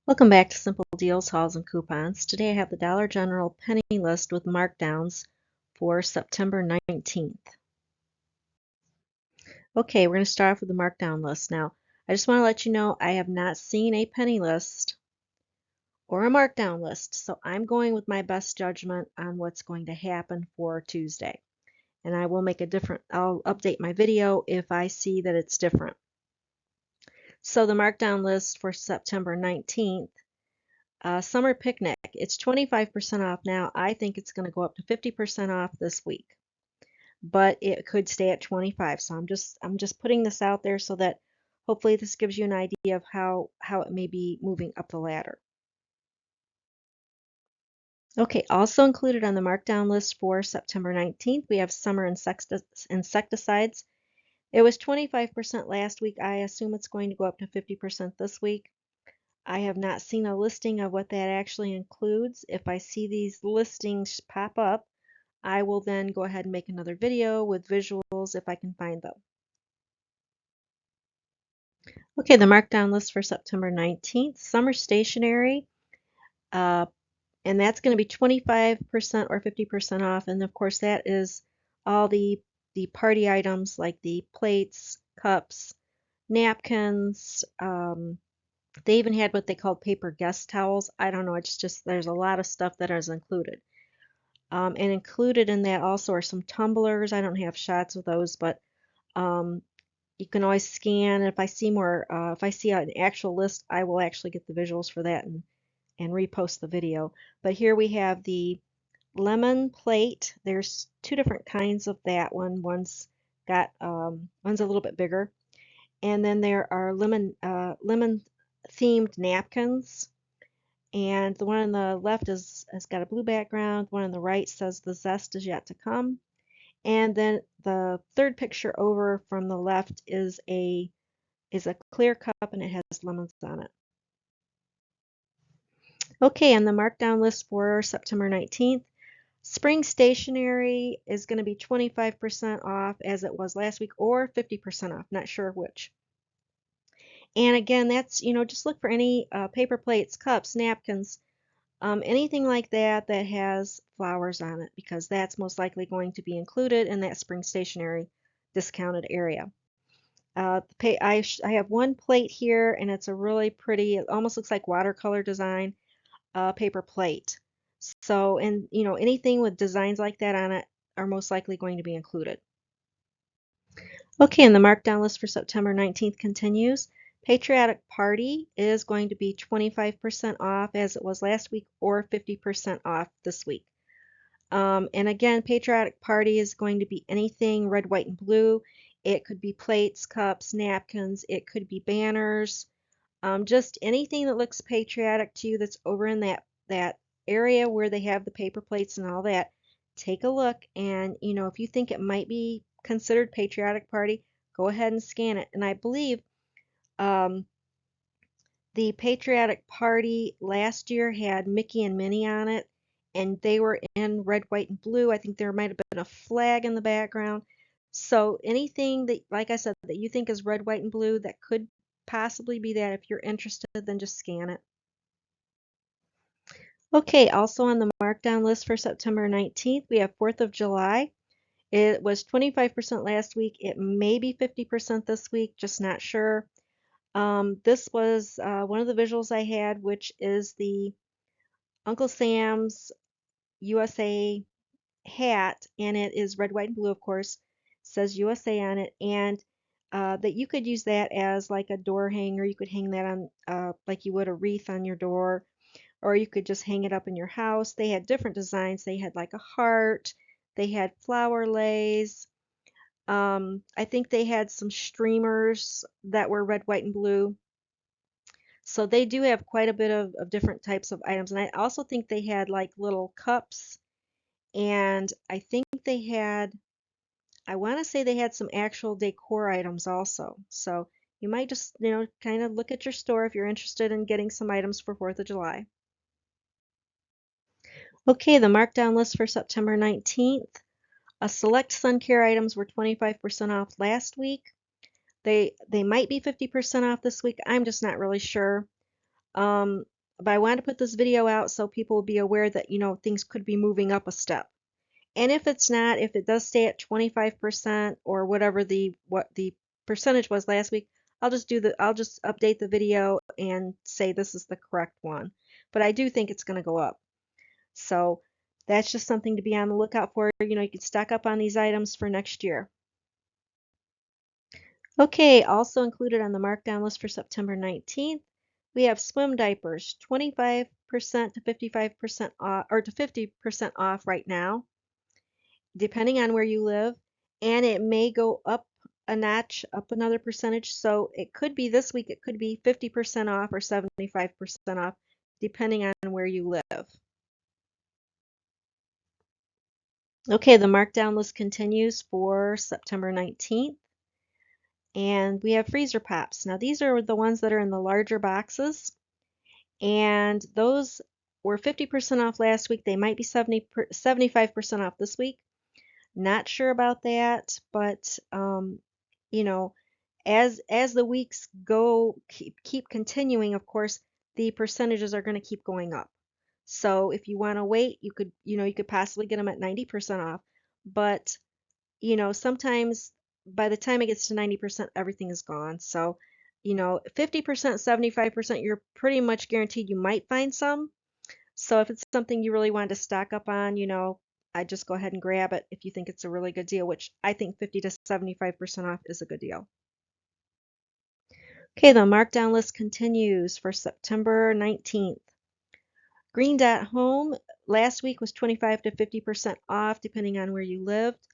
Welcome back to Simple Deals, Hauls, and Coupons. Today I have the Dollar General penny list with markdowns for September 19th. Okay, we're going to start off with the markdown list. Now, I just want to let you know I have not seen a penny list or a markdown list, so I'm going with my best judgment on what's going to happen for Tuesday. And I'll update my video if I see that it's different. So the markdown list for September 19th. Summer picnic, it's 25% off now. I think it's going to go up to 50% off this week, but it could stay at 25. So I'm just putting this out there so that hopefully this gives you an idea of how it may be moving up the ladder. Okay, also included on the markdown list for September 19th, we have summer insecticides. It was 25% last week. I assume it's going to go up to 50% this week. I have not seen a listing of what that actually includes. If I see these listings pop up, I will then go ahead and make another video with visuals if I can find them. Okay, the markdown list for September 19th, summer stationery, and that's going to be 25% or 50% off. And of course, that is all the party items like the plates, cups, napkins. They even had what they called paper guest towels. I don't know, it's just there's a lot of stuff that is included. And included in that also are some tumblers. I don't have shots of those, but you can always scan. If I see if I see an actual list, I will actually get the visuals for that and repost the video. But here we have the lemon plate. There's two different kinds of that one. One's a little bit bigger, and then there are lemon themed napkins. And the one on the left has got a blue background. The one on the right says the zest is yet to come. And then the third picture over from the left is a clear cup and it has lemons on it. Okay, on the markdown list for September 19th, spring stationery is going to be 25% off as it was last week, or 50% off, not sure which. And again, that's, just look for any paper plates, cups, napkins, anything like that that has flowers on it, because that's most likely going to be included in that spring stationery discounted area. I have one plate here, and it's a really pretty, it almost looks like watercolor design paper plate. So, and anything with designs like that on it are most likely going to be included. Okay, and the markdown list for September 19th continues. Patriotic Party is going to be 25% off as it was last week, or 50% off this week. And again, Patriotic Party is going to be anything red, white, and blue. It could be plates, cups, napkins. It could be banners. Just anything that looks patriotic to you that's over in that area where they have the paper plates and all that. Take a look, and if you think it might be considered Patriotic Party, go ahead and scan it. And I believe the Patriotic Party last year had Mickey and Minnie on it, and they were in red, white, and blue. I think there might have been a flag in the background. So anything that, like I said, that you think is red, white, and blue that could possibly be that. If you're interested, then just scan it. Okay, also on the markdown list for September 19th, we have 4th of July. It was 25% last week. It may be 50% this week, just not sure. This was one of the visuals I had, which is the Uncle Sam's USA hat, and it is red, white, and blue, of course. It says USA on it, and that you could use that as like a door hanger. You could hang that on like you would a wreath on your door, or you could just hang it up in your house. They had different designs. They had like a heart. They had flower lays. I think they had some streamers that were red, white, and blue. So they do have quite a bit of different types of items. And I also think they had like little cups, and I think they had, I want to say they had some actual decor items also. So you might just, kind of look at your store if you're interested in getting some items for 4th of July. Okay, the markdown list for September 19th. Select sun care items were 25% off last week. They might be 50% off this week. I'm just not really sure. but I wanted to put this video out so people will be aware that, things could be moving up a step. And if it's not, if it does stay at 25% or whatever what the percentage was last week, I'll just update the video and say this is the correct one. But I do think it's going to go up. So that's just something to be on the lookout for. You can stock up on these items for next year. Okay, also included on the markdown list for September 19th, we have swim diapers, 25% to 55% off, or to 50% off right now, depending on where you live, and it may go up a notch, up another percentage. So it could be this week, it could be 50% off or 75% off, depending on where you live. Okay, the markdown list continues for September 19th. And we have freezer pops. Now these are the ones that are in the larger boxes. And those were 50% off last week. They might be 75% off this week. Not sure about that, but you know, as the weeks go keep continuing, of course, the percentages are going to keep going up. So if you want to wait, you could possibly get them at 90% off, but sometimes by the time it gets to 90%, everything is gone. So, 50%, 75%, you're pretty much guaranteed you might find some. So if it's something you really wanted to stock up on, I just go ahead and grab it if you think it's a really good deal, which I think 50 to 75% off is a good deal. Okay, the markdown list continues for September 19th. Green Dot Home last week was 25 to 50% off depending on where you lived.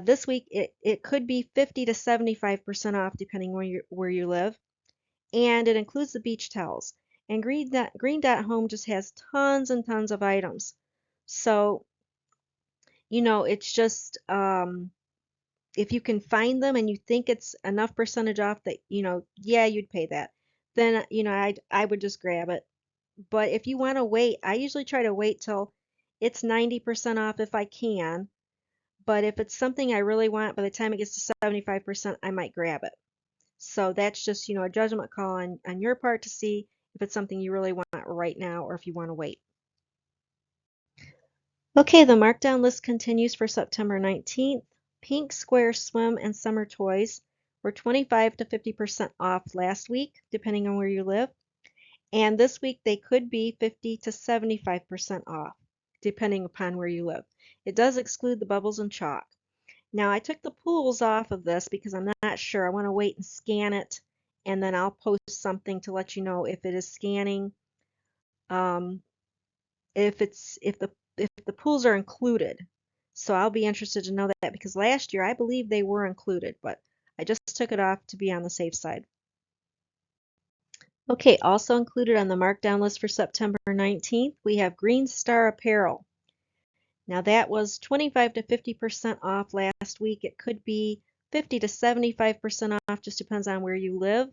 This week it could be 50 to 75% off depending where you live, and it includes the beach towels. And Green Dot Home just has tons and tons of items. So, it's just if you can find them and you think it's enough percentage off that, yeah, you'd pay that, then, I would just grab it. But if you want to wait, I usually try to wait till it's 90% off if I can. But if it's something I really want, by the time it gets to 75%, I might grab it. So that's just, a judgment call on your part to see if it's something you really want right now or if you want to wait. Okay, the markdown list continues for September 19th. Pink Square Swim and Summer Toys were 25 to 50% off last week, depending on where you live. And this week they could be 50 to 75% off, depending upon where you live. It does exclude the bubbles and chalk. Now I took the pools off of this because I'm not sure. I want to wait and scan it, and then I'll post something to let you know if it is scanning. If the pools are included. So I'll be interested to know that because last year I believe they were included, but I just took it off to be on the safe side. Okay, also included on the markdown list for September 19th, we have Green Star Apparel. Now that was 25 to 50% off last week. It could be 50 to 75% off, just depends on where you live.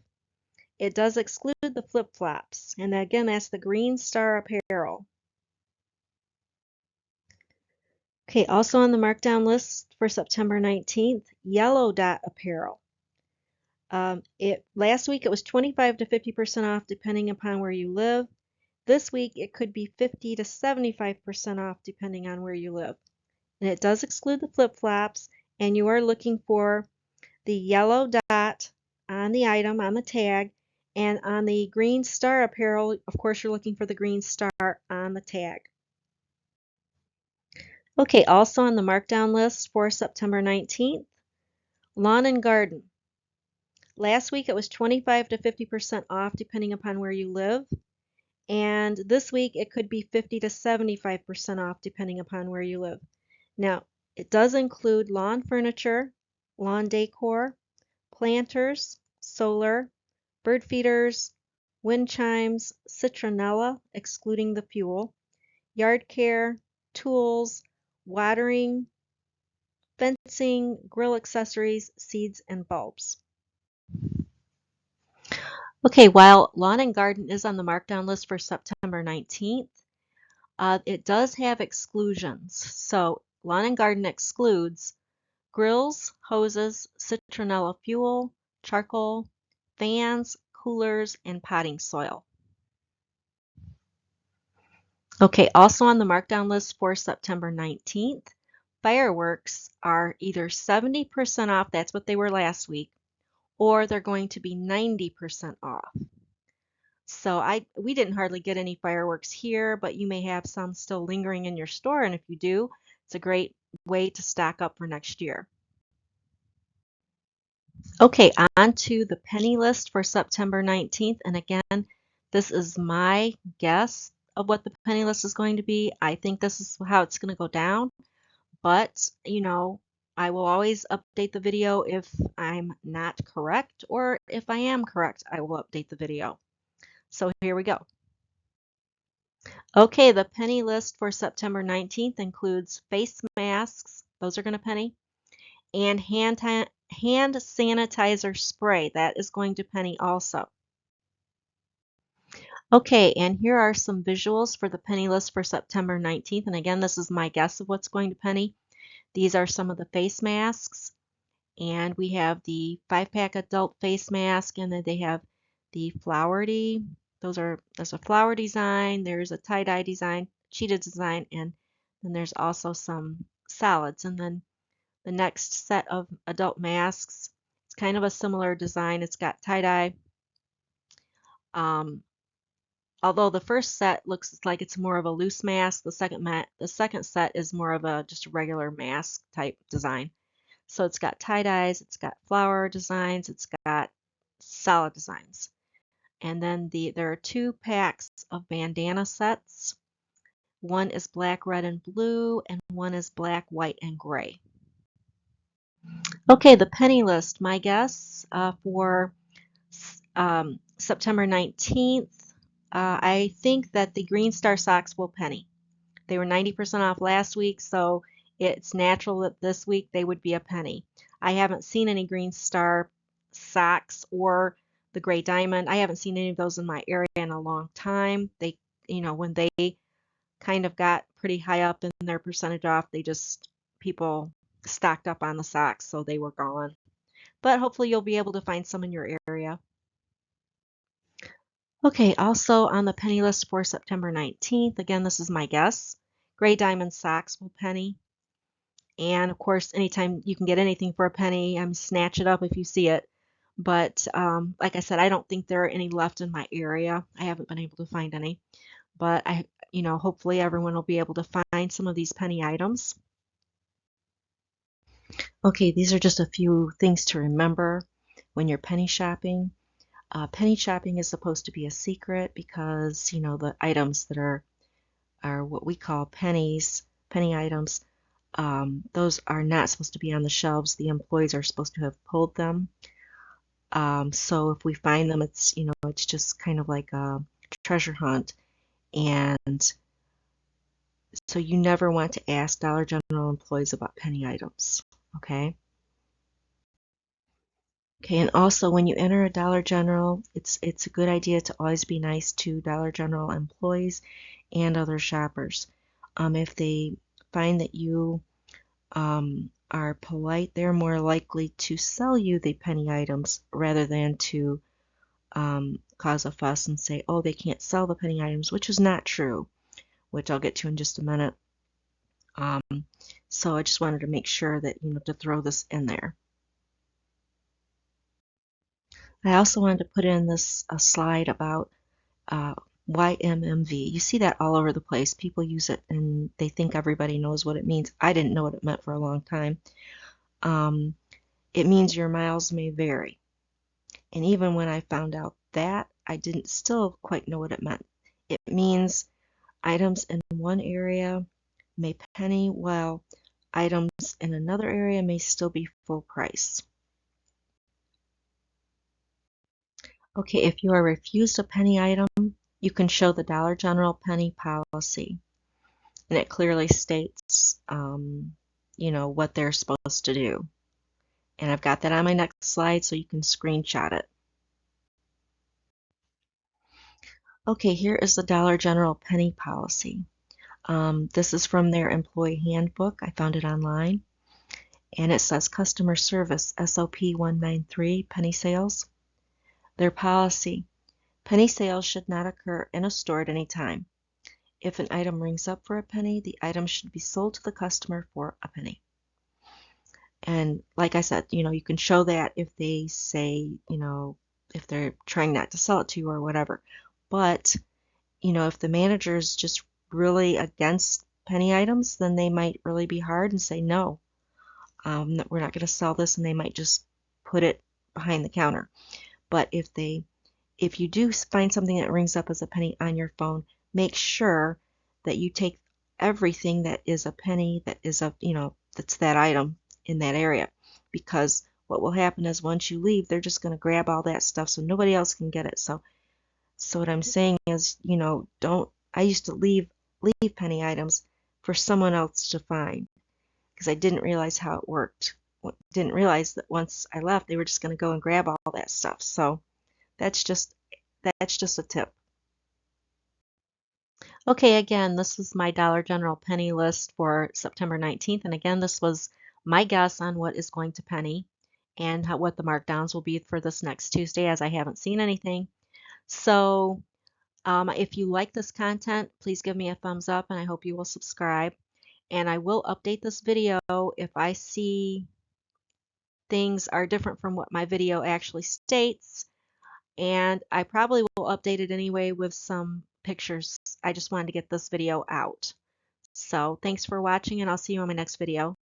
It does exclude the flip-flops. And again, that's the Green Star Apparel. Okay, also on the markdown list for September 19th, Yellow Dot Apparel. Last week it was 25 to 50% off depending upon where you live. This week it could be 50 to 75% off depending on where you live. And it does exclude the flip-flops, and you are looking for the yellow dot on the item, on the tag, and on the Green Star Apparel, of course, you're looking for the Green Star on the tag. Okay, also on the markdown list for September 19th, Lawn and Garden. Last week it was 25 to 50% off depending upon where you live. And this week it could be 50 to 75% off depending upon where you live. Now, it does include lawn furniture, lawn decor, planters, solar, bird feeders, wind chimes, citronella, excluding the fuel, yard care, tools, watering, fencing, grill accessories, seeds, and bulbs. Okay, while Lawn and Garden is on the markdown list for September 19th, it does have exclusions. So Lawn and Garden excludes grills, hoses, citronella fuel, charcoal, fans, coolers, and potting soil. Okay, also on the markdown list for September 19th, fireworks are either 70% off, that's what they were last week, or they're going to be 90% off. So we didn't hardly get any fireworks here, but you may have some still lingering in your store, and if you do, it's a great way to stock up for next year. Okay, on to the penny list for September 19th, and again, this is my guess of what the penny list is going to be. I think this is how it's going to go down, but I will always update the video if I'm not correct, or if I am correct, I will update the video. So here we go. Okay, the penny list for September 19th includes face masks, those are going to penny, and hand sanitizer spray, that is going to penny also. Okay, and here are some visuals for the penny list for September 19th, and again, this is my guess of what's going to penny. These are some of the face masks, and we have the 5-pack adult face mask, and then they have the flowery. There's a flower design, there's a tie-dye design, cheetah design, and then there's also some solids. And then the next set of adult masks, it's kind of a similar design. It's got tie-dye. Although the first set looks like it's more of a loose mask, the second set is more of a just a regular mask type design. So it's got tie-dyes, it's got flower designs, it's got solid designs. And then there are 2 packs of bandana sets. One is black, red, and blue, and one is black, white, and gray. Okay, the penny list. My guess for September 19th, I think that the Green Star socks will penny. They were 90% off last week, so it's natural that this week they would be a penny. I haven't seen any Green Star socks or the Gray Diamond. I haven't seen any of those in my area in a long time. They, when they kind of got pretty high up in their percentage off, people stocked up on the socks, so they were gone. But hopefully you'll be able to find some in your area. Okay, also on the penny list for September 19th, again, this is my guess, Gray Diamond socks will penny. And of course, anytime you can get anything for a penny, snatch it up if you see it. But like I said, I don't think there are any left in my area. I haven't been able to find any. But hopefully everyone will be able to find some of these penny items. Okay, these are just a few things to remember when you're penny shopping. Penny shopping is supposed to be a secret because, the items that are what we call penny items, those are not supposed to be on the shelves. The employees are supposed to have pulled them. So if we find them, it's just kind of like a treasure hunt. And so you never want to ask Dollar General employees about penny items, okay? Okay, and also when you enter a Dollar General, it's a good idea to always be nice to Dollar General employees and other shoppers. If they find that you are polite, they're more likely to sell you the penny items rather than to cause a fuss and say, oh, they can't sell the penny items, which is not true, which I'll get to in just a minute. So I just wanted to make sure that, to throw this in there. I also wanted to put in a slide about YMMV. You see that all over the place. People use it and they think everybody knows what it means. I didn't know what it meant for a long time. It means your miles may vary. And even when I found out that, I didn't still quite know what it meant. It means items in one area may penny while items in another area may still be full price. Okay, if you are refused a penny item, you can show the Dollar General penny policy. And it clearly states, what they're supposed to do. And I've got that on my next slide so you can screenshot it. Okay, here is the Dollar General penny policy. This is from their employee handbook. I found it online. And it says customer service SOP 193 penny sales. Their policy: penny sales should not occur in a store at any time. if an item rings up for a penny, the item should be sold to the customer for a penny. And like I said, you can show that if they say, if they're trying not to sell it to you or whatever. But, if the manager is just really against penny items, then they might really be hard and say, no, we're not going to sell this, and they might just put it behind the counter. But if you do find something that rings up as a penny on your phone, make sure that you take everything that is a penny, that is that's that item in that area, because what will happen is once you leave, they're just going to grab all that stuff so nobody else can get it. So what I'm saying is, don't. I used to leave penny items for someone else to find because I didn't realize how it worked. Didn't realize that once I left, they were just going to go and grab all that stuff. So that's just a tip. Okay, again, this was my Dollar General penny list for September 19th. And again, this was my guess on what is going to penny and what the markdowns will be for this next Tuesday, as I haven't seen anything. So if you like this content, please give me a thumbs up, and I hope you will subscribe. And I will update this video if I see things are different from what my video actually states. And I probably will update it anyway with some pictures. I just wanted to get this video out. So thanks for watching, and I'll see you on my next video.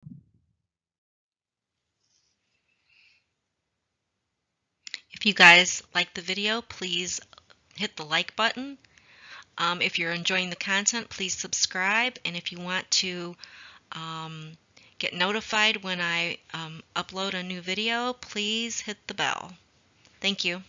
If you guys like the video, please hit the like button. If you're enjoying the content, please subscribe. And if you want to get notified when I upload a new video, please hit the bell. Thank you.